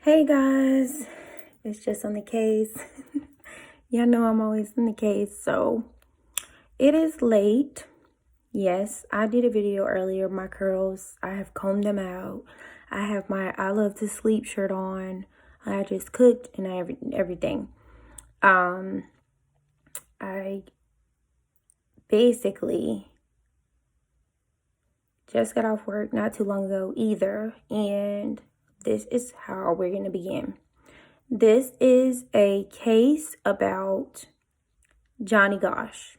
Hey guys, it's just on the case. Y'all know I'm always in the case, so it is late. Yes, I did a video earlier. My curls, I have combed them out. I have my I Love to Sleep shirt on. I just cooked and everything. I basically just got off work not too long ago either, and this is how we're going to begin. This is a case about Johnny Gosch.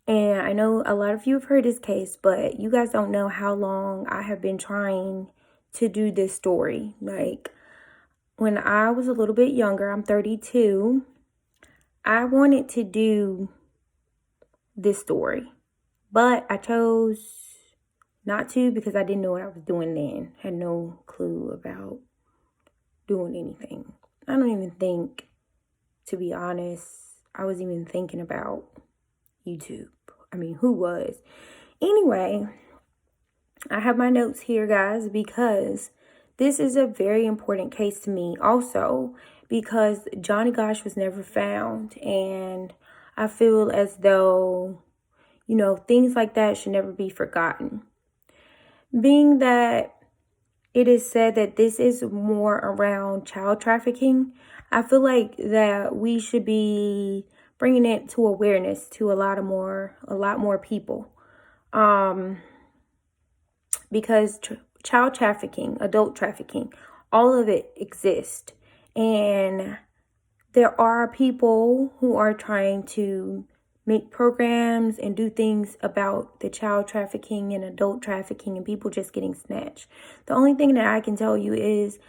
And I know a lot of you have heard this case, but you guys don't know how long I have been trying to do this story. Like, when I was a little bit younger, I'm 32, I wanted to do this story. But I chose not to because I didn't know what I was doing then. Had no clue about doing anything. I don't even think, to be honest, I was even thinking about YouTube. I mean, who was? Anyway, I have my notes here, guys, because this is a very important case to me. Also, because Johnny Gosch was never found. And I feel as though, things like that should never be forgotten. Being that it is said that this is more around child trafficking, I feel like that we should be bringing it to awareness to a lot more people. Because child trafficking, adult trafficking, all of it exists. And there are people who are trying to make programs and do things about the child trafficking and adult trafficking and people just getting snatched. The only thing that I can tell you is,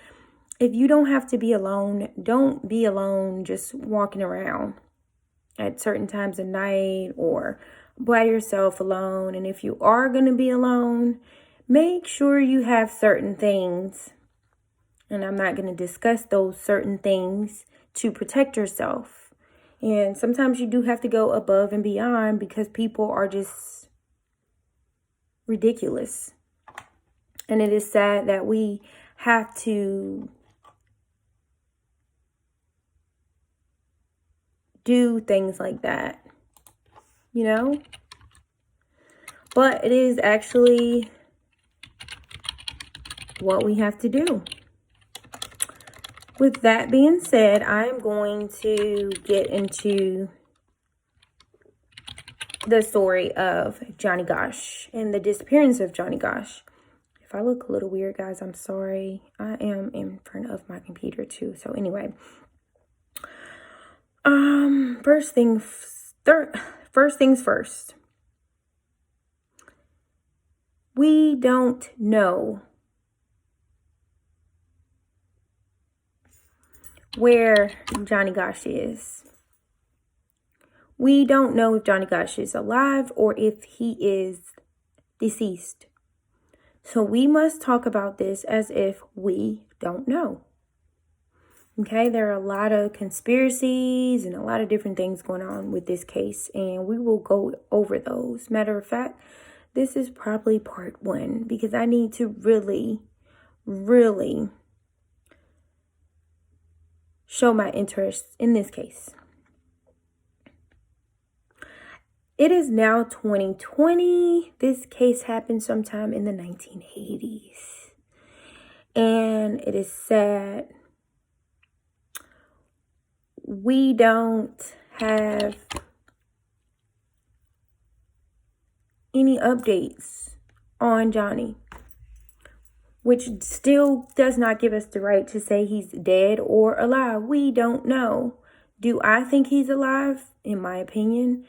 if you don't have to be alone, don't be alone just walking around at certain times of night or by yourself alone. And if you are going to be alone, make sure you have certain things. And I'm not going to discuss those certain things to protect yourself. And sometimes you do have to go above and beyond because people are just ridiculous. And it is sad that we have to do things like that, But it is actually what we have to do. With that being said, I am going to get into the story of Johnny Gosch and the disappearance of Johnny Gosch. If I look a little weird, guys, I'm sorry. I am in front of my computer too. So anyway, first things first. We don't know where Johnny Gosch is. We don't know if Johnny Gosch is alive or if he is deceased. So we must talk about this as if we don't know. Okay, there are a lot of conspiracies and a lot of different things going on with this case, and we will go over those. Matter of fact, this is probably part 1 because I need to really show my interest in this case. It is now 2020. This case happened sometime in the 1980s. And it is sad. We don't have any updates on Johnny, which still does not give us the right to say he's dead or alive. We don't know. Do I think he's alive? In my opinion,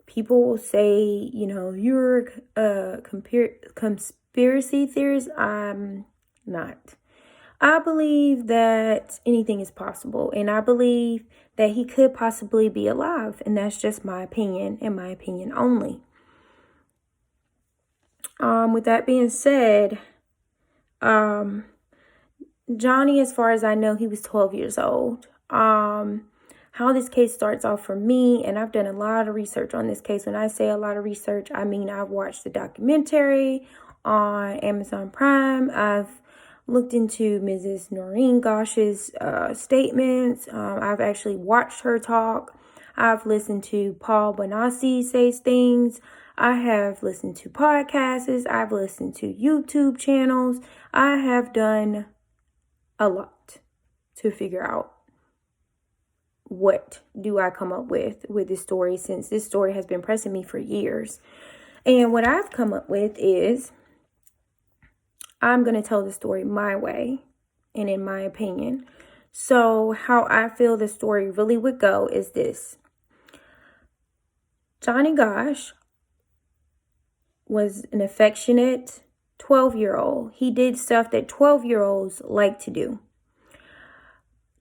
people will say, you're a conspiracy theorist. I'm not. I believe that anything is possible, and I believe that he could possibly be alive, and that's just my opinion and my opinion only. With that being said, Johnny, as far as I know, he was 12 years old. How this case starts off for me, and I've done a lot of research on this case. When I say a lot of research, I mean I've watched the documentary on Amazon Prime. I've looked into Mrs. Noreen Gosch's statements. I've actually watched her talk. I've listened to Paul Bonacci say things. I have listened to podcasts. I've listened to YouTube channels. I have done a lot to figure out what do I come up with this story, since this story has been pressing me for years. And what I've come up with is I'm going to tell the story my way and in my opinion. So how I feel the story really would go is this. Johnny Gosch was an affectionate 12-year-old. He did stuff that 12-year-olds like to do.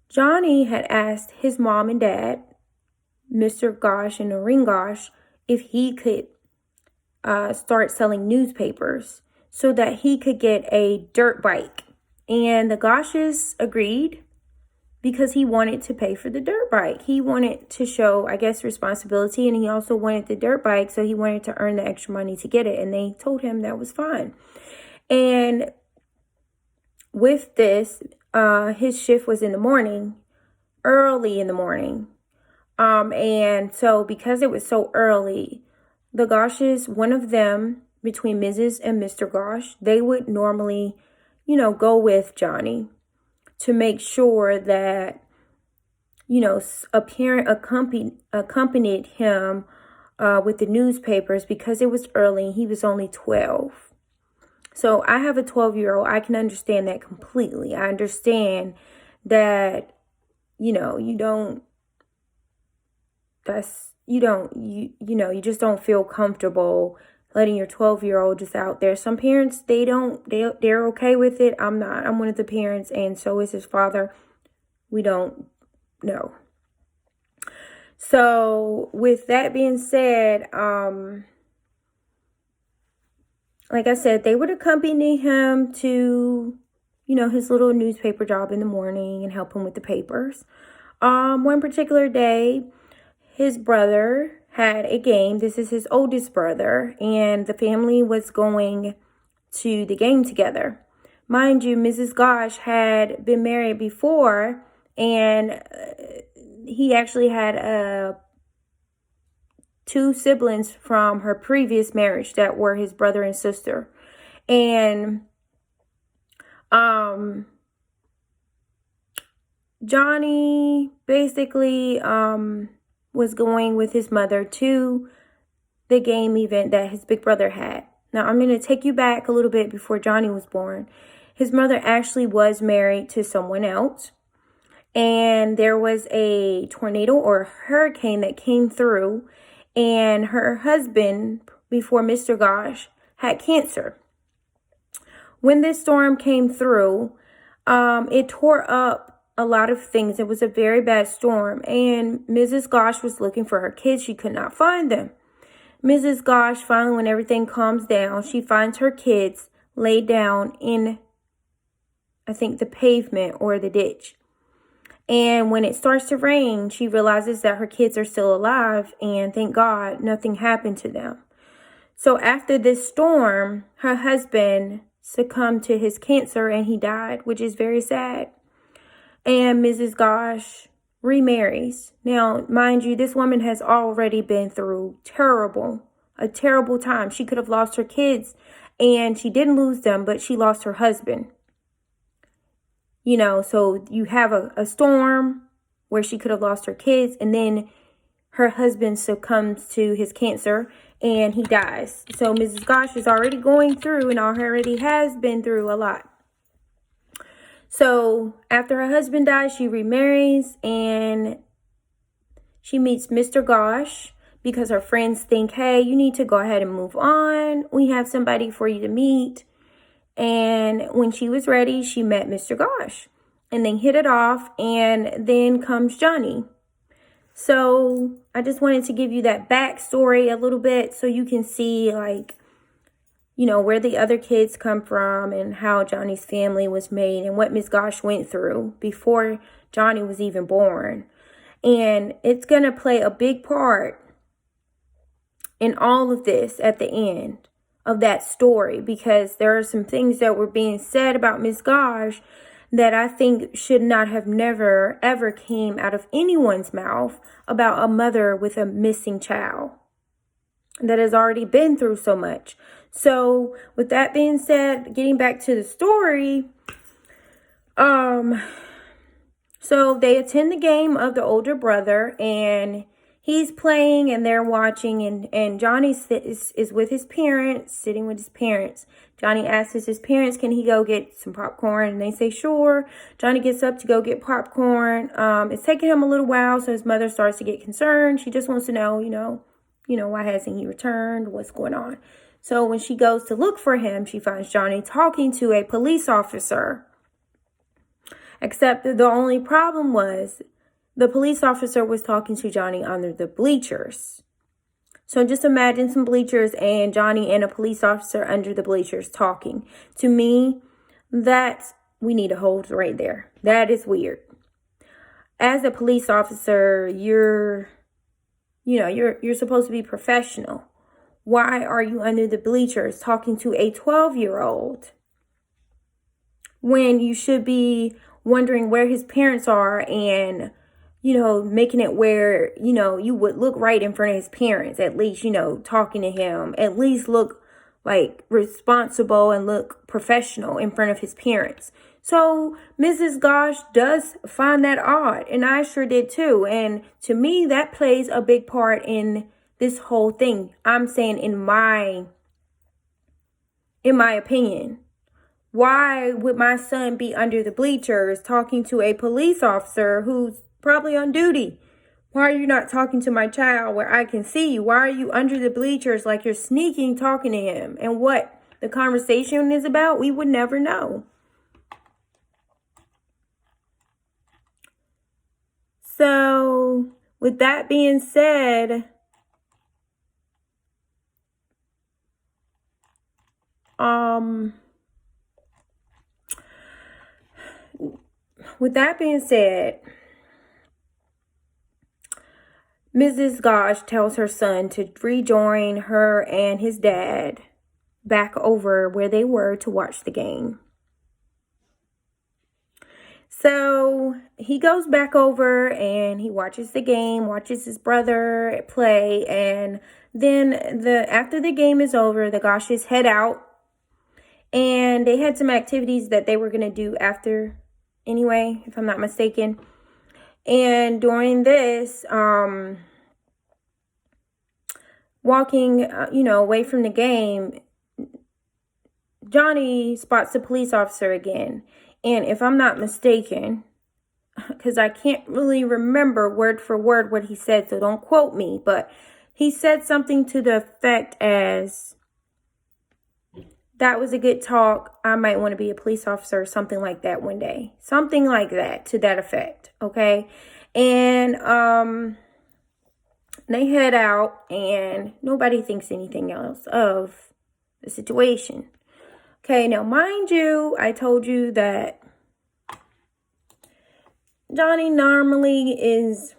Johnny had asked his mom and dad, Mr. Gosch and Noreen Gosch, if he could start selling newspapers so that he could get a dirt bike. And the Gosches agreed because he wanted to pay for the dirt bike. He wanted to show, I guess, responsibility, and he also wanted the dirt bike, so he wanted to earn the extra money to get it, and they told him that was fine. And with this, his shift was in the morning, early in the morning. And so because it was so early, the Gosches, one of them, between Mrs. and Mr. Gosch, they would normally, go with Johnny to make sure that, a parent accompanied him with the newspapers because it was early. He was only 12. So I have a 12-year-old. I can understand that completely. I understand that, you just don't feel comfortable letting your 12-year-old just out there. Some parents, they're okay with it. I'm not. I'm one of the parents, and so is his father. We don't know. So with that being said, like I said, they would accompany him to, his little newspaper job in the morning and help him with the papers. One particular day, his brother had a game. This is his oldest brother, and the family was going to the game together. Mind you, Mrs. Gosch had been married before, and he actually had two siblings from her previous marriage that were his brother and sister. And Johnny basically was going with his mother to the game event that his big brother had. Now, I'm going to take you back a little bit before Johnny was born. His mother actually was married to someone else. And there was a tornado or hurricane that came through. And her husband, before Mr. Gosch, had cancer. When this storm came through, it tore up a lot of things. It was a very bad storm. And Mrs. Gosch was looking for her kids. She could not find them. Mrs. Gosch, finally, when everything calms down, she finds her kids laid down in, I think, the pavement or the ditch. And when it starts to rain, she realizes that her kids are still alive, and thank God nothing happened to them. So after this storm, her husband succumbed to his cancer and he died, which is very sad. And Mrs. Gosch remarries. Now, mind you, this woman has already been through a terrible time. She could have lost her kids, and she didn't lose them, but she lost her husband. So you have a storm where she could have lost her kids, and then her husband succumbs to his cancer and he dies. So Mrs. Gosch is already going through and already has been through a lot. So after her husband dies, she remarries and she meets Mr. Gosch because her friends think, hey, you need to go ahead and move on. We have somebody for you to meet. And when she was ready, she met Mr. Gosch and they hit it off, and then comes Johnny. So I just wanted to give you that backstory a little bit so you can see, where the other kids come from and how Johnny's family was made and what Miss Gosch went through before Johnny was even born. And it's going to play a big part in all of this at the end. of that story, because there are some things that were being said about Miss Gosch that I think should not have never ever came out of anyone's mouth about a mother with a missing child that has already been through so much. So with that being said, getting back to the story, so they attend the game of the older brother, and he's playing and they're watching, and Johnny is with his parents, sitting with his parents. Johnny asks his parents, can he go get some popcorn? And they say, sure. Johnny gets up to go get popcorn. It's taking him a little while, so his mother starts to get concerned. She just wants to know, why hasn't he returned? What's going on? So when she goes to look for him, she finds Johnny talking to a police officer. Except the only problem was the police officer was talking to Johnny under the bleachers. So just imagine some bleachers and Johnny and a police officer under the bleachers talking. To me, that we need a hold right there. That is weird. As a police officer, you're supposed to be professional. Why are you under the bleachers talking to a 12-year-old when you should be wondering where his parents are and, making it where, you would look right in front of his parents, at least, talking to him, at least look like responsible and look professional in front of his parents. So Mrs. Gosch does find that odd, and I sure did too. And to me, that plays a big part in this whole thing. I'm saying in my opinion. Why would my son be under the bleachers talking to a police officer who's probably on duty? Why are you not talking to my child where I can see you? Why are you under the bleachers like you're sneaking talking to him? And what the conversation is about, we would never know. So with that being said, Mrs. Gosch tells her son to rejoin her and his dad back over where they were to watch the game. So he goes back over and he watches the game, watches his brother play, and then after the game is over, the Gosches head out, and they had some activities that they were going to do after anyway, if I'm not mistaken. And during this, walking, away from the game, Johnny spots the police officer again. And if I'm not mistaken, because I can't really remember word for word what he said, so don't quote me, but he said something to the effect as, that was a good talk. I might want to be a police officer or something like that one day. Something like that, to that effect, okay? And they head out and nobody thinks anything else of the situation. Okay, now mind you, I told you that Johnny normally is,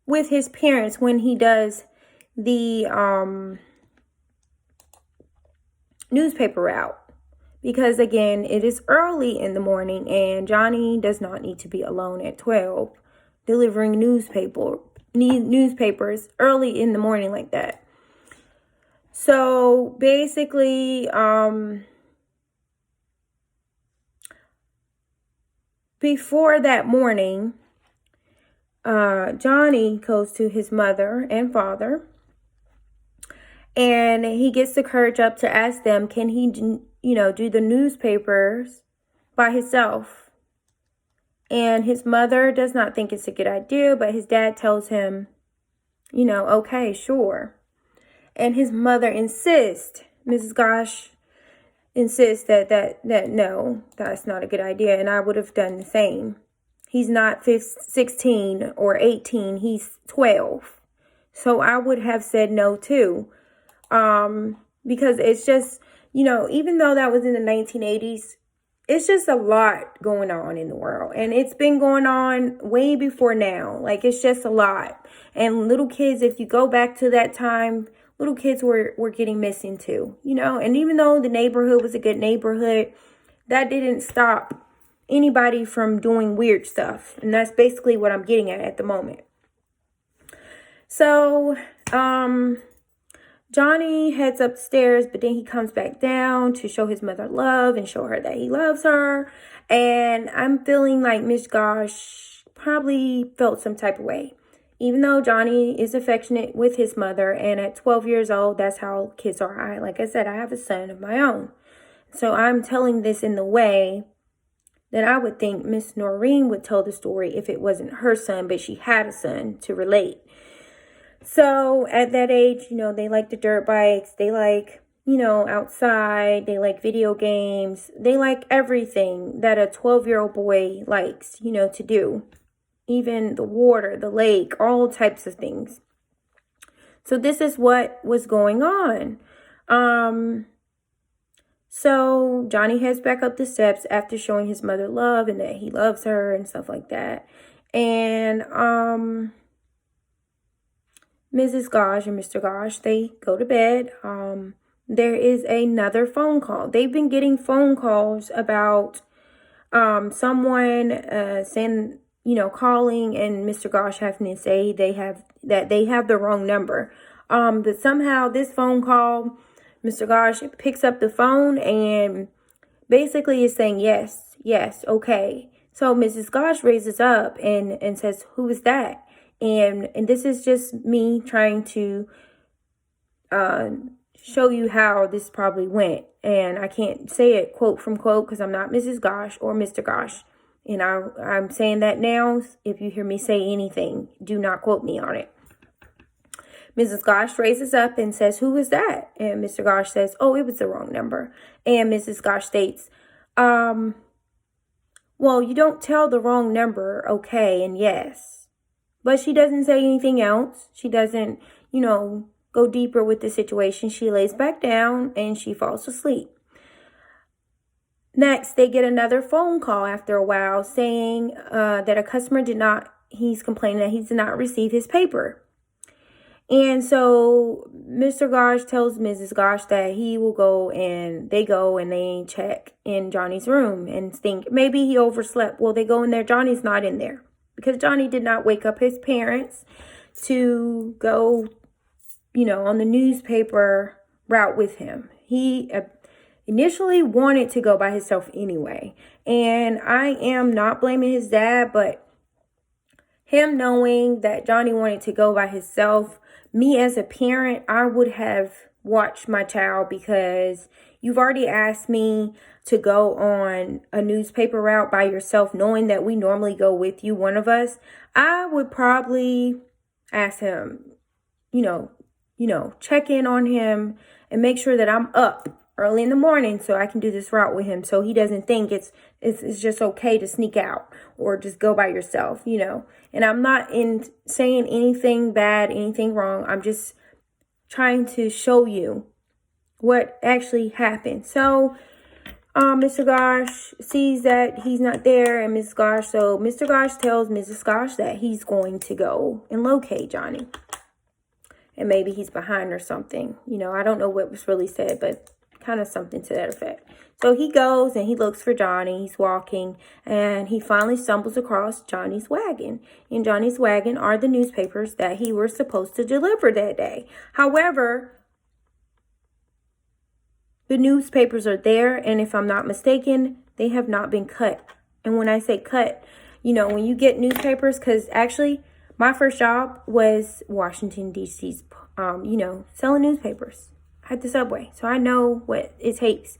with his parents when he does the newspaper route, because again, it is early in the morning and Johnny does not need to be alone at 12 delivering newspapers early in the morning like that. So basically, before that morning, Johnny goes to his mother and father, and he gets the courage up to ask them, can he, do the newspapers by himself? And his mother does not think it's a good idea, but his dad tells him, okay, sure. And his mother insists, Mrs. Gosch insists that no, that's not a good idea. And I would have done the same. He's not 16 or 18, he's 12. So I would have said no too. Because it's just, even though that was in the 1980s, it's just a lot going on in the world. And it's been going on way before now. Like, it's just a lot. And little kids, if you go back to that time little kids were getting missing too, you know. And even though the neighborhood was a good neighborhood, that didn't stop anybody from doing weird stuff. And that's basically what I'm getting at the moment. So, Johnny heads upstairs, but then he comes back down to show his mother love and show her that he loves her. And I'm feeling like Miss Gosch probably felt some type of way. Even though Johnny is affectionate with his mother, and at 12 years old, that's how kids are. Like I said, I have a son of my own. So I'm telling this in the way that I would think Miss Noreen would tell the story if it wasn't her son, but she had a son to relate. So at that age, you know, they like the dirt bikes. They like, you know, outside. They like video games. They like everything that a 12-year-old boy likes, you know, to do. Even the water, the lake, all types of things. So this is what was going on. So Johnny heads back up the steps after showing his mother love and that he loves her and stuff like that. And Mrs. Gosch and Mr. Gosch, they go to bed. There is another phone call. They've been getting phone calls about someone saying, you know, calling, and Mr. Gosch having to say they have the wrong number. But somehow this phone call, Mr. Gosch picks up the phone and basically is saying yes, okay. So Mrs. Gosch raises up and says, "Who is that?" And this is just me trying to show you how this probably went. And I can't say it quote from quote because I'm not Mrs. Gosch or Mr. Gosch. And I'm saying that now. If you hear me say anything, do not quote me on it. Mrs. Gosch raises up and says, "Who is that?" And Mr. Gosch says, "Oh, it was the wrong number." And Mrs. Gosch states, "Well, you don't tell the wrong number, okay, and yes." But she doesn't say anything else. She doesn't, you know, go deeper with the situation. She lays back down and she falls asleep. Next, they get another phone call after a while saying that a customer he's complaining that he did not receive his paper. And so Mr. Gosch tells Mrs. Gosch that he will go, and they check in Johnny's room and think maybe he overslept. Well, they go in there. Johnny's not in there because Johnny did not wake up his parents to go, you know, on the newspaper route with him. He initially wanted to go by himself anyway. And I am not blaming his dad, but him knowing that Johnny wanted to go by himself, me as a parent, I would have watched my child, because you've already asked me to go on a newspaper route by yourself, knowing that we normally go with you, one of us. I would probably ask him, you know, check in on him and make sure that I'm up early in the morning so I can do this route with him, so he doesn't think it's just okay to sneak out or just go by yourself, you know. And I'm not saying anything bad, anything wrong. I'm just trying to show you what actually happened. So Mr. Gosch sees that he's not there, and so Mr. Gosch tells Mrs. Gosch that he's going to go and locate Johnny. And maybe he's behind or something. You know, I don't know what was really said, but kind of something to that effect. So he goes and he looks for Johnny. He's walking and he finally stumbles across Johnny's wagon. In Johnny's wagon are the newspapers that he was supposed to deliver that day. However, the newspapers are there, and if I'm not mistaken, they have not been cut. And when I say cut, you know, when you get newspapers, because actually my first job was Washington, D.C.'s, selling newspapers at the subway. So I know what it takes.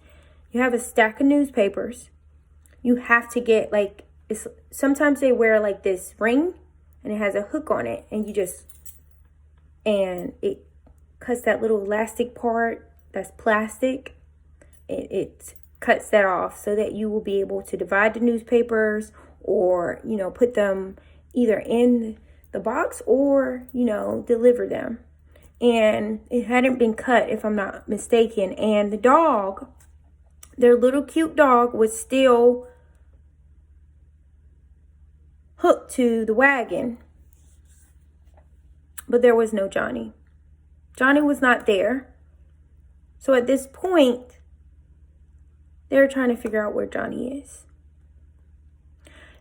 You have a stack of newspapers. You have to get sometimes they wear like this ring and it has a hook on it, and it cuts that little elastic part that's plastic. It cuts that off so that you will be able to divide the newspapers, or, you know, put them either in the box or, you know, deliver them. And it hadn't been cut, if I'm not mistaken. And the dog, their little cute dog, was still hooked to the wagon. But there was no Johnny. Johnny was not there. So at this point, they're trying to figure out where Johnny is.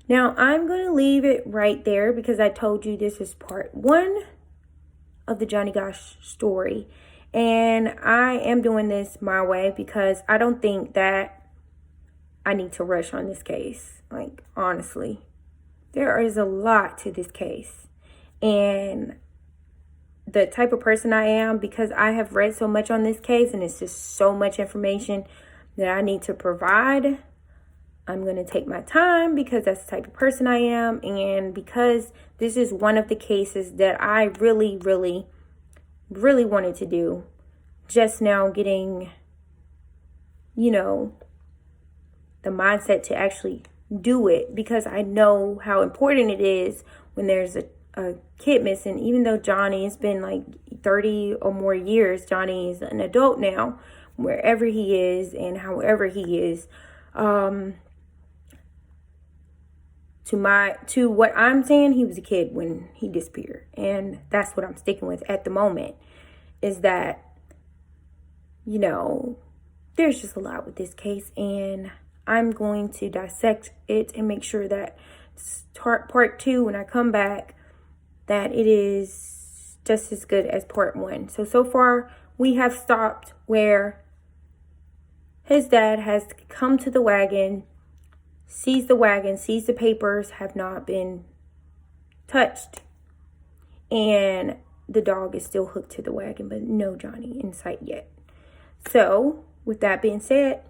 Now, I'm going to leave it right there because I told you this is part 1 of the Johnny Gosch story. And I am doing this my way because I don't think that I need to rush on this case. Like, honestly, there is a lot to this case. And the type of person I am, because I have read so much on this case and it's just so much information that I need to provide, I'm going to take my time because that's the type of person I am. And because this is one of the cases that I really, really, really wanted to do. Just now getting, the mindset to actually do it, because I know how important it is when there's a kid missing. Even though Johnny has been like 30 or more years, Johnny is an adult now, wherever he is and however he is. To what I'm saying, he was a kid when he disappeared. And that's what I'm sticking with at the moment, is that, there's just a lot with this case. And I'm going to dissect it and make sure that part 2, when I come back, that it is just as good as part 1. So far, we have stopped where his dad has come to the wagon, sees the papers have not been touched, and the dog is still hooked to the wagon, but no Johnny in sight yet. So, with that being said,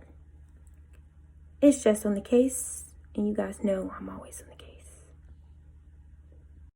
it's just on the case, and you guys know I'm always on the